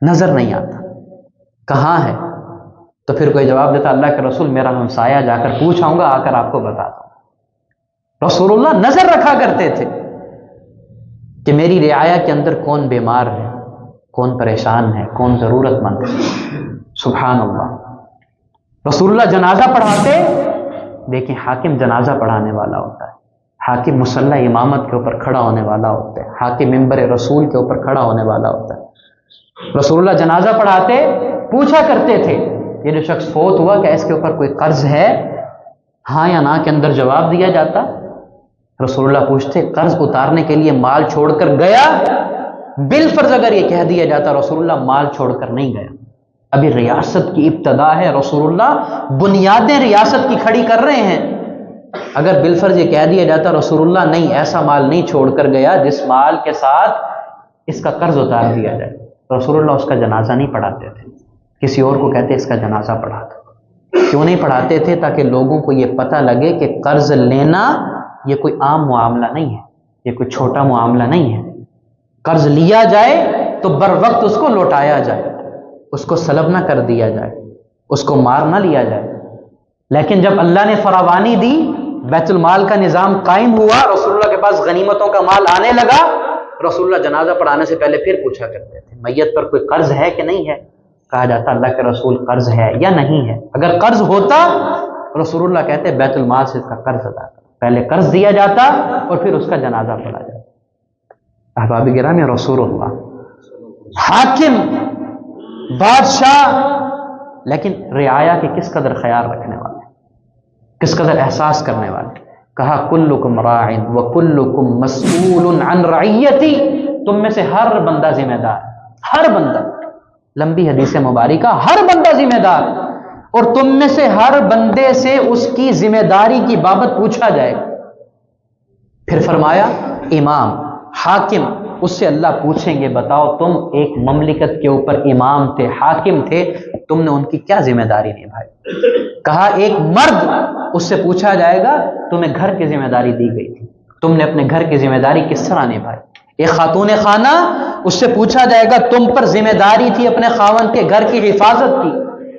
نظر نہیں آتا کہاں ہے؟ تو پھر کوئی جواب دیتا اللہ کے رسول میرا ہمسایہ جا کر پوچھ آؤں گا، آ کر آپ کو بتاتا ہوں۔ رسول اللہ نظر رکھا کرتے تھے کہ میری رعایا کے اندر کون بیمار ہے، کون پریشان ہے، کون ضرورت مند ہے۔ سبحان اللہ۔ رسول اللہ جنازہ پڑھاتے، دیکھیں حاکم جنازہ پڑھانے والا ہوتا ہے، حاکم مصلی امامت کے اوپر کھڑا ہونے والا ہوتا ہے، حاکم ممبر رسول کے اوپر کھڑا ہونے والا ہوتا ہے۔ رسول اللہ جنازہ پڑھاتے، پوچھا کرتے تھے یہ جو شخص فوت ہوا کیا اس کے اوپر کوئی قرض ہے؟ ہاں یا نہ کے اندر جواب دیا جاتا۔ رسول اللہ پوچھتے قرض اتارنے کے لیے مال چھوڑ کر گیا؟ بالفرض اگر یہ کہہ دیا جاتا رسول اللہ مال چھوڑ کر نہیں گیا، ابھی ریاست کی ابتدا ہے، رسول اللہ بنیادیں ریاست کی کھڑی کر رہے ہیں، اگر بالفرض یہ کہہ دیا جاتا رسول اللہ نہیں ایسا مال نہیں چھوڑ کر گیا جس مال کے ساتھ اس کا قرض اتار دیا جائے، رسول اللہ اس کا جنازہ نہیں پڑھاتے تھے، کسی اور کو کہتے اس کا جنازہ پڑھا دو۔ کیوں نہیں پڑھاتے تھے؟ تاکہ لوگوں کو یہ پتہ لگے کہ قرض لینا یہ کوئی عام معاملہ نہیں ہے، یہ کوئی چھوٹا معاملہ نہیں ہے، قرض لیا جائے تو بر وقت اس کو لوٹایا جائے، اس کو سلب نہ کر دیا جائے، اس کو مار نہ لیا جائے۔ لیکن جب اللہ نے فراوانی دی، بیت المال کا نظام قائم ہوا، رسول اللہ کے پاس غنیمتوں کا مال آنے لگا، رسول اللہ جنازہ پڑھانے سے پہلے پھر پوچھا کرتے تھے میت پر کوئی قرض ہے کہ نہیں ہے؟ کہا جاتا اللہ کے رسول قرض ہے یا نہیں ہے؟ اگر قرض ہوتا رسول اللہ کہتے بیت المال سے اس کا قرض ادا کر، پہلے قرض دیا جاتا اور پھر اس کا جنازہ پڑھا جاتا۔ احباب گرامی، رسول اللہ حاکم بادشاہ، لیکن رعایا کے کس قدر خیال رکھنے والے، کس قدر احساس کرنے والے۔ کہا کلکم راع وکلکم مسئول عن رعیتی، تم میں سے ہر بندہ ذمہ دار، ہر بندہ، لمبی حدیث مبارکہ، ہر بندہ ذمہ دار، اور تم میں سے ہر بندے سے اس کی ذمہ داری کی بابت پوچھا جائے گا۔ پھر فرمایا امام حاکم، اس سے اللہ پوچھیں گے بتاؤ تم ایک مملکت کے اوپر امام تھے، حاکم تھے، تم نے ان کی کیا ذمہ داری نبھائی؟ کہا ایک مرد، اس سے پوچھا جائے گا تمہیں گھر کی ذمہ داری دی گئی تھی، تم نے اپنے گھر کی ذمہ داری کس طرح نبھائی؟ ایک خاتون خانہ، اس سے پوچھا جائے گا تم پر ذمہ داری تھی اپنے خاوند کے گھر کی حفاظت کی،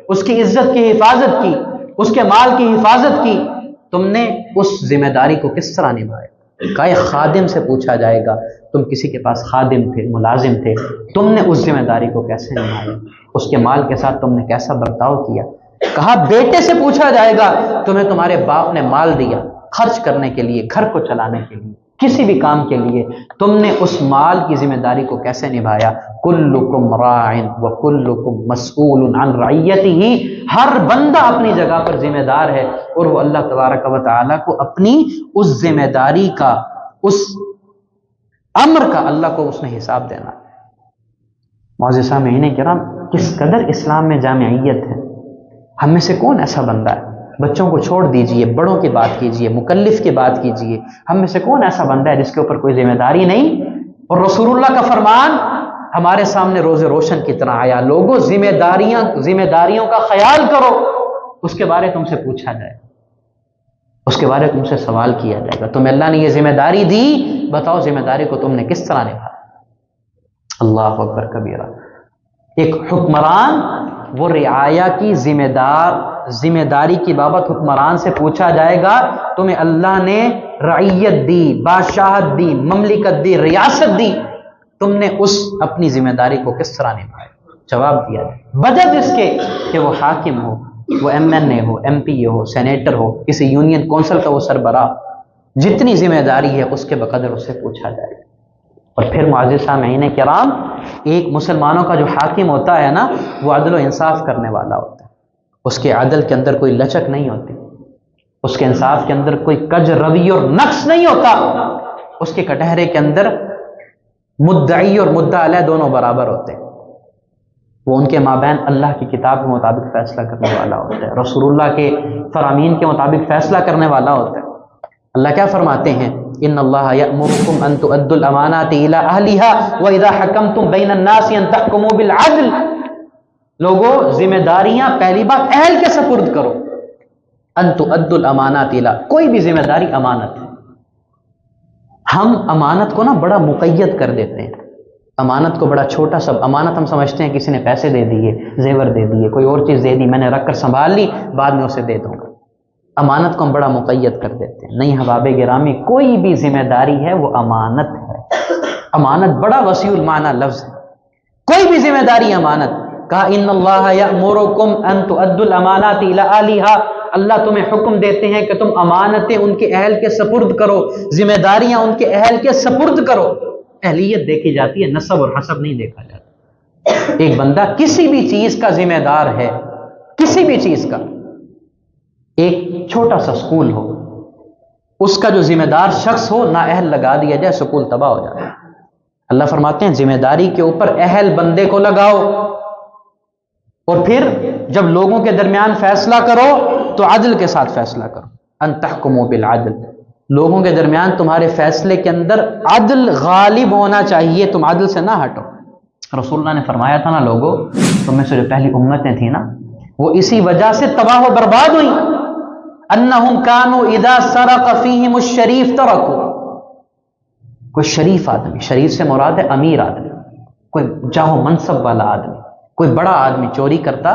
اس کی عزت کی حفاظت کی، اس کے مال کی حفاظت کی، تم نے اس ذمہ داری کو کس طرح نبھایا؟ کہ ایک خادم سے پوچھا جائے گا تم کسی کے پاس خادم تھے، ملازم تھے، تم نے اس ذمہ داری کو کیسے نبھایا، اس کے مال کے ساتھ تم نے کیسا برتاؤ کیا؟ کہا بیٹے سے پوچھا جائے گا تمہیں تمہارے باپ نے مال دیا خرچ کرنے کے لیے، گھر کو چلانے کے لیے، کسی بھی کام کے لیے، تم نے اس مال کی ذمہ داری کو کیسے نبھایا؟ کلکم راع وکلکم مسئول عن رعیتہ، ہر بندہ اپنی جگہ پر ذمہ دار ہے، اور وہ اللہ تبارک و تعالیٰ کو اپنی اس ذمہ داری کا، اس امر کا اللہ کو اس نے حساب دینا۔ معزز سامعین کرام، کس قدر اسلام میں جامعیت ہے۔ ہم میں سے کون ایسا بندہ ہے، بچوں کو چھوڑ دیجئے، بڑوں کی بات کیجئے، مکلف کی بات کیجئے، ہم میں سے کون ایسا بندہ ہے جس کے اوپر کوئی ذمہ داری نہیں؟ اور رسول اللہ کا فرمان ہمارے سامنے روز روشن کی طرح آیا، لوگوں ذمہ داریوں کا خیال کرو، اس کے بارے تم سے پوچھا جائے، اس کے بارے تم سے سوال کیا جائے گا، تمہیں اللہ نے یہ ذمہ داری دی، بتاؤ ذمہ داری کو تم نے کس طرح نبھایا۔ اللہ اکبر کبیرہ۔ ایک حکمران، وہ رعایا کی ذمہ داری کی بابت حکمران سے پوچھا جائے گا تمہیں اللہ نے رعیت دی، بادشاہت دی، مملکت دی، ریاست دی، تم نے اس اپنی ذمہ داری کو کس طرح نبھایا؟ جواب دیا جائے، بجز اس کے کہ وہ حاکم ہو، وہ ایم این اے ہو، ایم پی اے ہو، سینیٹر ہو، کسی یونین کونسل کا وہ سربراہ، جتنی ذمہ داری ہے اس کے بقدر اس سے پوچھا جائے۔ اور پھر معزز سامعین کرام، ایک مسلمانوں کا جو حاکم ہوتا ہے نا، وہ عدل و انصاف کرنے والا ہوتا ہے، اس کے عدل کے اندر کوئی لچک نہیں ہوتی، اس کے انصاف کے اندر کوئی کج روی اور نقص نہیں ہوتا، اس کے کٹہرے کے اندر مدعی اور مدعا علیہ دونوں برابر ہوتے ہیں، وہ ان کے مابین اللہ کی کتاب کے مطابق فیصلہ کرنے والا ہوتا ہے، رسول اللہ کے فرامین کے مطابق فیصلہ کرنے والا ہوتا ہے۔ اللہ کیا فرماتے ہیں؟ ان اللہ یأمرکم ان تؤدوا الامانات الی اہلھا واذا حکمتم بین الناس ان تحکموا بالعدل، لوگوں ذمہ داریاں پہلی بات اہل کے سپرد کرو، ان تؤدوا الامانات الی، کوئی بھی ذمہ داری امانت ہے۔ ہم امانت کو نا بڑا مقید کر دیتے ہیں، امانت کو بڑا چھوٹا سا، امانت ہم سمجھتے ہیں کسی نے پیسے دے دیے، زیور دے دیے، کوئی اور چیز دے دی، میں نے رکھ کر سنبھال لی، بعد میں اسے دے دوں گا۔ امانت کو ہم بڑا مقید کر دیتے ہیں۔ نہیں احباب گرامی، کوئی بھی ذمہ داری ہے وہ امانت ہے۔ امانت بڑا وسیع المعنی لفظ ہے، کوئی بھی ذمہ داری امانت۔ کہا ان اللہ یأمرکم ان تؤدوا الامانات الی اہلھا، اللہ تمہیں حکم دیتے ہیں کہ تم امانتیں ان کے اہل کے سپرد کرو، ذمہ داریاں ان کے اہل کے سپرد کرو۔ اہلیت دیکھی جاتی ہے، نسب اور حسب نہیں دیکھا جاتا۔ ایک بندہ کسی بھی چیز کا ذمہ دار ہے، کسی بھی چیز کا، ایک چھوٹا سا سکول ہو، اس کا جو ذمہ دار شخص ہو، نااہل لگا دیا جائے، سکول تباہ ہو جائے۔ اللہ فرماتے ہیں ذمہ داری کے اوپر اہل بندے کو لگاؤ، اور پھر جب لوگوں کے درمیان فیصلہ کرو تو عدل کے ساتھ فیصلہ کرو۔ ان تحکموا بالعدل، لوگوں کے درمیان تمہارے فیصلے کے اندر عدل غالب ہونا چاہیے، تم عدل سے نہ ہٹو۔ رسول اللہ نے فرمایا تھا نا، لوگوں تم میں سے جو پہلی امتیں تھیں نا، وہ اسی وجہ سے تباہ و برباد ہوئی، انہم کانوا اذا سرق فیہم الشریف ترکوا۔ کوئی شریف آدمی، شریف سے مراد ہے امیر آدمی، کوئی جاہ و منصب والا آدمی، کوئی بڑا آدمی چوری کرتا،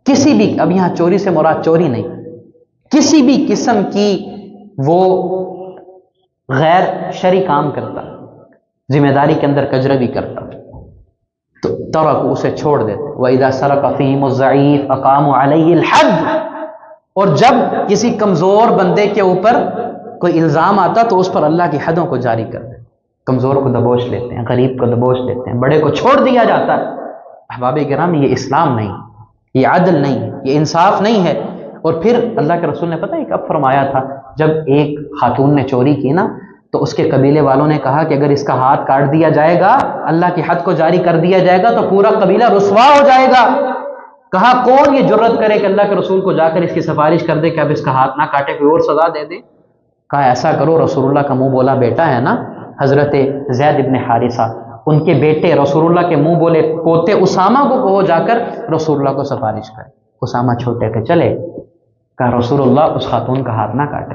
کسی بھی، اب یہاں چوری سے مراد چوری نہیں، کسی بھی قسم کی وہ غیر شرعی کام کرتا، ذمہ داری کے اندر کجروی کرتا، تو ترکوا، اسے چھوڑ دیتے۔ وَإِذَا سَرَقَ فِيهِمُ الضَّعِيفُ أَقَامُوا عَلَيْهِ الْحَدَّ، اور جب کسی کمزور بندے کے اوپر کوئی الزام آتا تو اس پر اللہ کی حدوں کو جاری کر دیتے، کمزور کو دبوچ لیتے ہیں، غریب کو دبوچ لیتے ہیں، بڑے کو چھوڑ دیا جاتا ہے۔ احباب کرام، یہ اسلام نہیں، یہ عدل نہیں، یہ انصاف نہیں ہے۔ اور پھر اللہ کے رسول نے پتہ ہے کب فرمایا تھا، جب ایک خاتون نے چوری کی نا، تو اس کے قبیلے والوں نے کہا کہ اگر اس کا ہاتھ کاٹ دیا جائے گا، اللہ کی حد کو جاری کر دیا جائے گا، تو پورا قبیلہ رسوا ہو جائے گا۔ کہا کون یہ جرت کرے کہ اللہ کے رسول کو جا کر اس کی سفارش کر دے کہ اب اس کا ہاتھ نہ کاٹے، کوئی اور سزا دے دے؟ کہا ایسا کرو، رسول اللہ کا منہ بولا بیٹا ہے نا حضرت زید ابن حارثہ، ان کے بیٹے رسول اللہ کے منہ بولے پوتے اسامہ کو کہو جا کر رسول اللہ کو سفارش کرے۔ اسامہ چھوٹے کے چلے، کہا رسول اللہ اس خاتون کا ہاتھ نہ کاٹے۔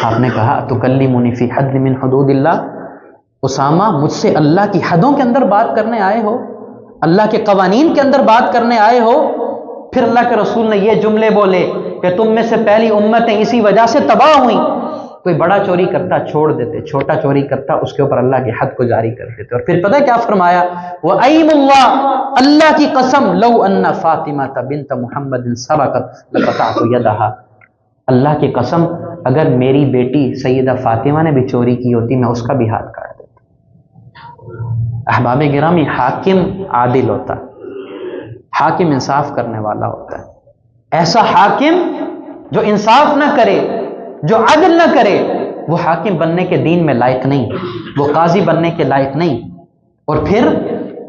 آپ نے کہا تکلمنی فی حد من حدود اللہ، اسامہ مجھ سے اللہ کی حدوں کے اندر بات کرنے آئے ہو، اللہ کے قوانین کے اندر بات کرنے آئے ہو؟ پھر اللہ کے رسول نے یہ جملے بولے کہ تم میں سے پہلی امتیں اسی وجہ سے تباہ ہوئیں، کوئی بڑا چوری کرتا چھوڑ دیتے، چھوٹا چوری کرتا اس کے اوپر اللہ کی حد کو جاری کر دیتے۔ اور پھر پتہ کیا فرمایا، وَأَيْمُ اللَّهِ، اللہ کی قسم، لَوْ أَنَّ فَاطِمَةَ بِنْتَ مُحَمَّدٍ سَرَقَتْ لَقَطَعْتُ يَدَهَا، اللہ کی قسم اگر میری بیٹی سیدہ فاطمہ نے بھی چوری کی ہوتی میں اس کا بھی ہاتھ کاٹ دیتا۔ احباب گرامی، حاکم عادل ہوتا ہے، حاکم انصاف کرنے والا ہوتا ہے۔ ایسا حاکم جو انصاف نہ کرے، جو عدل نہ کرے، وہ حاکم بننے کے دین میں لائق نہیں، وہ قاضی بننے کے لائق نہیں۔ اور پھر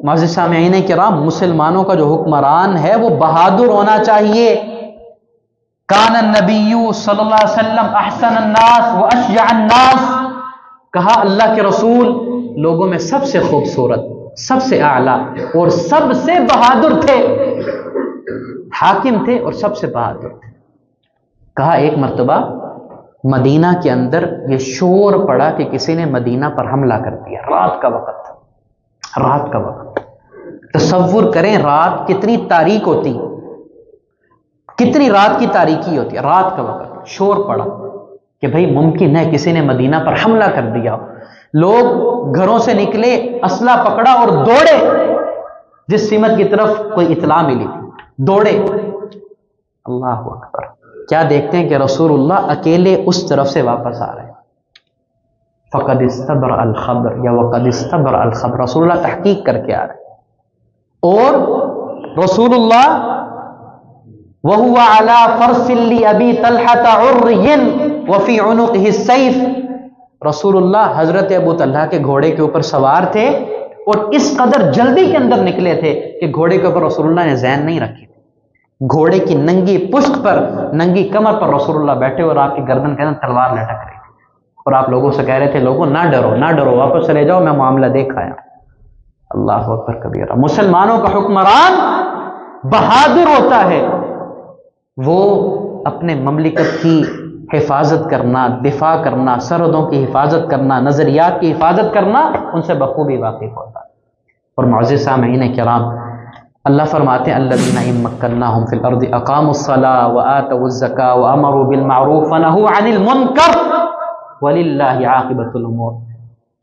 معزز سامعین کرام، مسلمانوں کا جو حکمران ہے وہ بہادر ہونا چاہیے۔ کان النبی صلی اللہ علیہ وسلم احسن الناس واشجع الناس، کہا اللہ کے رسول لوگوں میں سب سے خوبصورت، سب سے اعلیٰ اور سب سے بہادر تھے، حاکم تھے اور سب سے بہادر تھے۔ کہا ایک مرتبہ مدینہ کے اندر یہ شور پڑا کہ کسی نے مدینہ پر حملہ کر دیا، رات کا وقت تھا، رات کا وقت۔ تصور کریں رات کتنی تاریک ہوتی، کتنی رات کی تاریکی ہوتی ہے، رات کا وقت شور پڑا کہ بھئی ممکن ہے کسی نے مدینہ پر حملہ کر دیا۔ لوگ گھروں سے نکلے، اسلحہ پکڑا اور دوڑے، جس سمت کی طرف کوئی اطلاع ملی تھی دوڑے۔ اللہ اکبر، کیا دیکھتے ہیں کہ رسول اللہ اکیلے اس طرف سے واپس آ رہے ہیں۔ فقد استبرأ الخبر یا وقد استبرأ الخبر، رسول اللہ تحقیق کر کے آ رہے ہیں۔ اور رسول اللہ وَهُوَ عَلَى فَرْسٍ لِأَبِي طَلْحَةَ عُرْيٍ وَفِي عُنُقِهِ السَّيْفُ، رسول اللہ حضرت ابو طلحہ کے گھوڑے کے اوپر سوار تھے اور اس قدر جلدی کے اندر نکلے تھے کہ گھوڑے کے اوپر رسول اللہ نے زین نہیں رکھی تھی، گھوڑے کی ننگی پشت پر، ننگی کمر پر رسول اللہ بیٹھے اور آپ کی گردن کے اندر تلوار لٹک رہی تھی، اور آپ لوگوں سے کہہ رہے تھے لوگوں نہ ڈرو، نہ ڈرو، واپس چلے جاؤ، میں معاملہ دیکھ آیا۔ اللہ اکبر کبیرہ۔ مسلمانوں کا حکمران بہادر ہوتا ہے، وہ اپنے مملکت کی حفاظت کرنا، دفاع کرنا، سرحدوں کی حفاظت کرنا، نظریات کی حفاظت کرنا، ان سے بخوبی واقف ہوتا ہے۔ اور معزز سامعین کرام، اللہ فرماتے ہیں الذین ان مکناہم فی الارض اقاموا الصلاۃ وآتوا الزکاۃ وامروا بالمعروف ونہوا عن المنکر وللہ عاقبۃ الامور،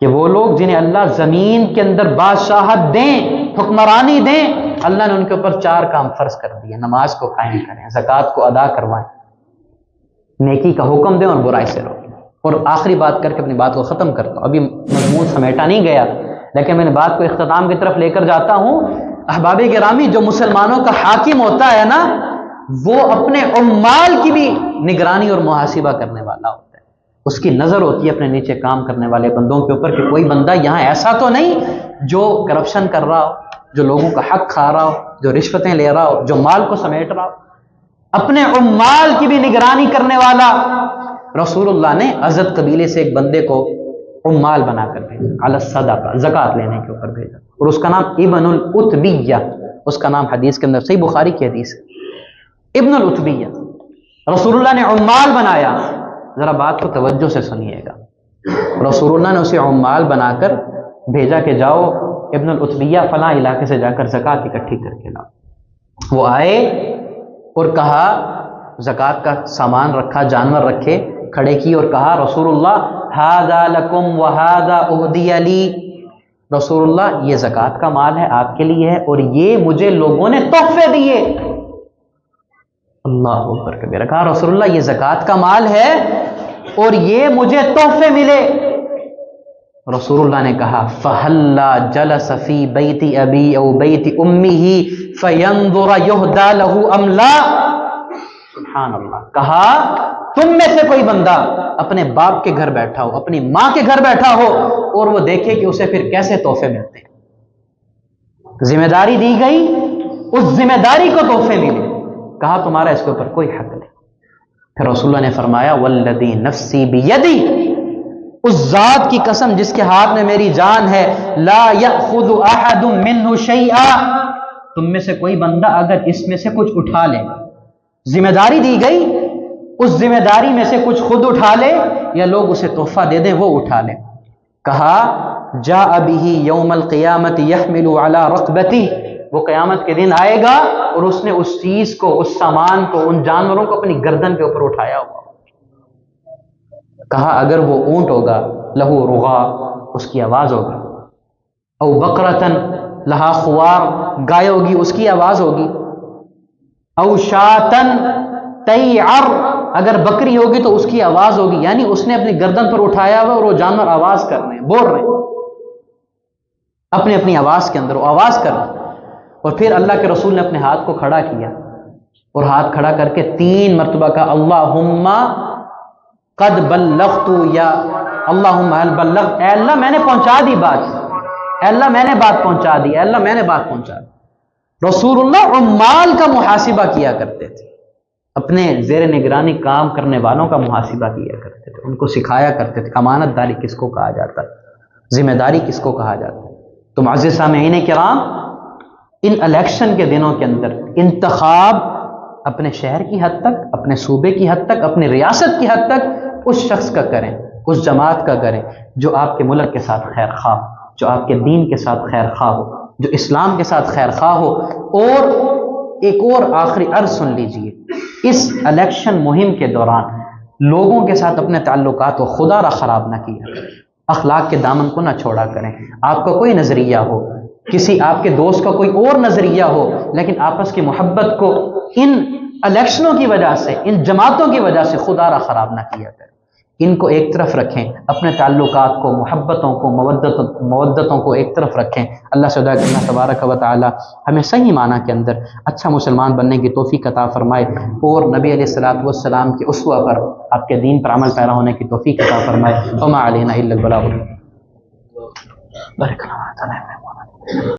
کہ وہ لوگ جنہیں اللہ زمین کے اندر بادشاہت دیں، حکمرانی دیں، اللہ نے ان کے اوپر 4 کام فرض کر دیے۔ نماز کو قائم کریں، زکوٰۃ کو ادا کروائیں، نیکی کا حکم دیں اور برائی سے روکیں۔ اور آخری بات کر کے اپنی بات کو ختم کرتا ہوں، ابھی مضمون سمیٹا نہیں گیا لیکن میں نے بات کو اختتام کی طرف لے کر جاتا ہوں۔ احباب گرامی، جو مسلمانوں کا حاکم ہوتا ہے نا، وہ اپنے عمال کی بھی نگرانی اور محاسبہ کرنے والا ہوتا ہے۔ اس کی نظر ہوتی ہے اپنے نیچے کام کرنے والے بندوں کے اوپر کہ کوئی بندہ یہاں ایسا تو نہیں جو کرپشن کر رہا ہو، جو لوگوں کا حق کھا رہا ہو، جو رشوتیں لے رہا ہو، جو مال کو سمیٹ رہا ہو۔ اپنے عمال کی بھی نگرانی کرنے والا رسول اللہ نے ازد قبیلے سے ایک بندے کو عمال بنا کر بھیجا، علی الصدقہ، زکوٰۃ لینے کے اوپر بھیجا، اور اس کا نام ابن الاتبیہ، اس کا نام حدیث کے اندر صحیح بخاری کی حدیث ہے، ابن الاتبیہ رسول اللہ نے عمال بنایا۔ ذرا بات کو توجہ سے سنیے گا، رسول اللہ نے اسے عمال بنا کر بھیجا کہ جاؤ ابن الاتبیہ فلاں علاقے سے جا کر زکوٰۃ اکٹھی کر کے لاؤ۔ وہ آئے اور کہا، زکوٰۃ کا سامان رکھا، جانور رکھے، کھڑے کی اور کہا رسول اللہ ھذا لکم وھذا اہدی لی، رسول اللہ یہ زکوٰۃ کا مال ہے، آپ کے لیے ہے، اور یہ مجھے لوگوں نے تحفے دیے۔ اللہ اکبر کبیرہ، کہا رسول اللہ یہ زکوٰۃ کا مال ہے اور یہ مجھے تحفے ملے۔ رسول اللہ نے کہا فَهَلَّا جَلَسَ فِي بَيْتِ أَبِي أَوْ بَيْتِ أُمِّهِ فَيَنْظُرَ يُهْدَى لَهُ أَمْ لَا، سبحان اللہ، کہا تم میں سے کوئی بندہ اپنے باپ کے گھر بیٹھا ہو، اپنی ماں کے گھر بیٹھا ہو، اور وہ دیکھے کہ اسے پھر کیسے تحفے ملتے ہیں۔ ذمہ داری دی گئی، اس ذمہ داری کو تحفے ملے، کہا تمہارا اس کے اوپر کوئی حق نہیں۔ پھر رسول اللہ نے فرمایا والذی نفسی بیدی، اس ذات کی قسم جس کے ہاتھ میں میری جان ہے، لا یأخذ احد منہ شیئا، تم میں سے کوئی بندہ اگر اس میں سے کچھ اٹھا لے، ذمہ داری دی گئی، اس ذمہ داری میں سے کچھ خود اٹھا لے یا لوگ اسے تحفہ دے دیں وہ اٹھا لے، کہا جاء بہ یوم القیامت یحمل علی رقبتہ، وہ قیامت کے دن آئے گا اور اس نے اس چیز کو، اس سامان کو، ان جانوروں کو اپنی گردن کے اوپر اٹھایا ہوا۔ کہا اگر وہ اونٹ ہوگا لہو رغا، اس کی آواز ہوگی، او بقرتن لہا خوار، گائے ہوگی اس کی آواز ہوگی، او شاتن تیعر، اگر بکری ہوگی تو اس کی آواز ہوگی، یعنی اس نے اپنی گردن پر اٹھایا ہوا اور وہ جانور آواز کر رہے ہیں، بول رہے ہیں اپنی اپنی آواز کے اندر، وہ آواز کر رہے ہیں۔ اور پھر اللہ کے رسول نے اپنے ہاتھ کو کھڑا کیا اور ہاتھ کھڑا کر کے 3 مرتبہ کہا اللہم قد بلغت، یا اللہم هل بلغت، اے اللہ میں نے پہنچا دی بات، اے اللہ میں نے بات پہنچا دی، اے اللہ میں نے بات پہنچا دی۔ رسول اللہ عمال کا محاسبہ کیا کرتے تھے، اپنے زیر نگرانی کام کرنے والوں کا محاسبہ کیا کرتے تھے، ان کو سکھایا کرتے تھے امانت داری کس کو کہا جاتا ہے، ذمہ داری کس کو کہا جاتا ہے۔ تو معزز سامعین کرام، ان الیکشن کے دنوں کے اندر انتخاب اپنے شہر کی حد تک، اپنے صوبے کی حد تک، اپنی ریاست کی حد تک اس شخص کا کریں، اس جماعت کا کریں جو آپ کے ملک کے ساتھ خیر خواہ، جو آپ کے دین کے ساتھ خیر خواہ ہو، جو اسلام کے ساتھ خیر خواہ ہو۔ اور ایک اور آخری عرض سن لیجئے، اس الیکشن مہم کے دوران لوگوں کے ساتھ اپنے تعلقات کو خدا را خراب نہ کیا کریں، اخلاق کے دامن کو نہ چھوڑا کریں۔ آپ کا کوئی نظریہ ہو، کسی آپ کے دوست کا کوئی اور نظریہ ہو، لیکن آپس کی محبت کو ان الیکشنوں کی وجہ سے، ان جماعتوں کی وجہ سے خدا را خراب نہ کیا کریں، ان کو ایک طرف رکھیں، اپنے تعلقات کو، محبتوں کو، مودتوں کو ایک طرف رکھیں۔ اللہ سے دعا کرنا تبارک و تعالی ہمیں صحیح معنی کے اندر اچھا مسلمان بننے کی توفیق عطا فرمائے، اور نبی علیہ الصلوۃ والسلام کے اسوہ پر، آپ کے دین پر عمل پیرا ہونے کی توفیق عطا فرمائے۔ وما علینا الا البلاغ۔ بارک اللہ تعالی۔